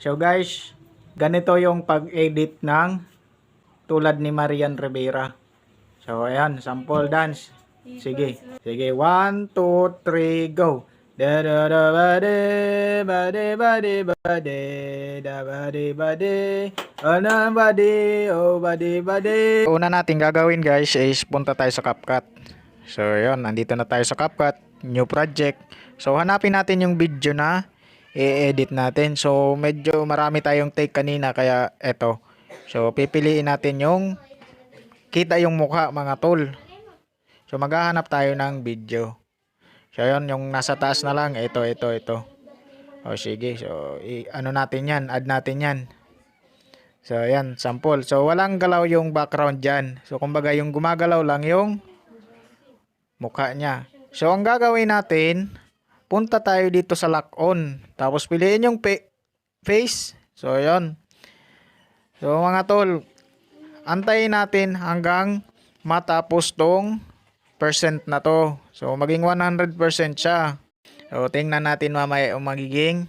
So guys, ganito yung pag-edit ng tulad ni Marian Rivera. So ayan, sample dance. Sige. Sige, 1, 2, 3, go. Da da da ba de ba de ba de ba de da ba de ba de ana ba de oh ba de. Una natin gagawin guys is punta tayo sa CapCut. So yun, nandito na tayo sa CapCut, new project. So hanapin natin yung video na i-edit natin. So medyo marami tayong take kanina kaya eto. So pipiliin natin yung kita yung mukha mga tol. So maghahanap tayo ng video. So yun, yung nasa taas na lang, ito. O sige, so ano natin yan, add natin yan. So yan, sample. So walang galaw yung background dyan. So kumbaga yung gumagalaw lang yung mukha niya. So ang gagawin natin, punta tayo dito sa lock on. Tapos piliin yung face. So yun. So mga tol, antayin natin hanggang matapos tong percent na to. So maging 100% siya. So tingnan natin mamaya yung magiging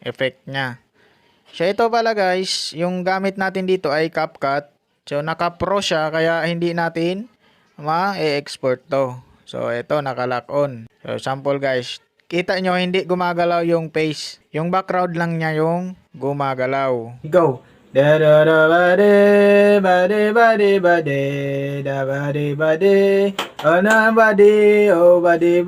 effect niya. So ito pala guys, yung gamit natin dito ay CapCut. So naka-pro siya kaya hindi natin ma-export to. So ito naka-lock on. So sample guys. Kita nyo hindi gumagalaw yung face. Yung background lang niya yung gumagalaw. Go! Da da da ba de ba de ba de ba de da ba de ana ba de oh ba de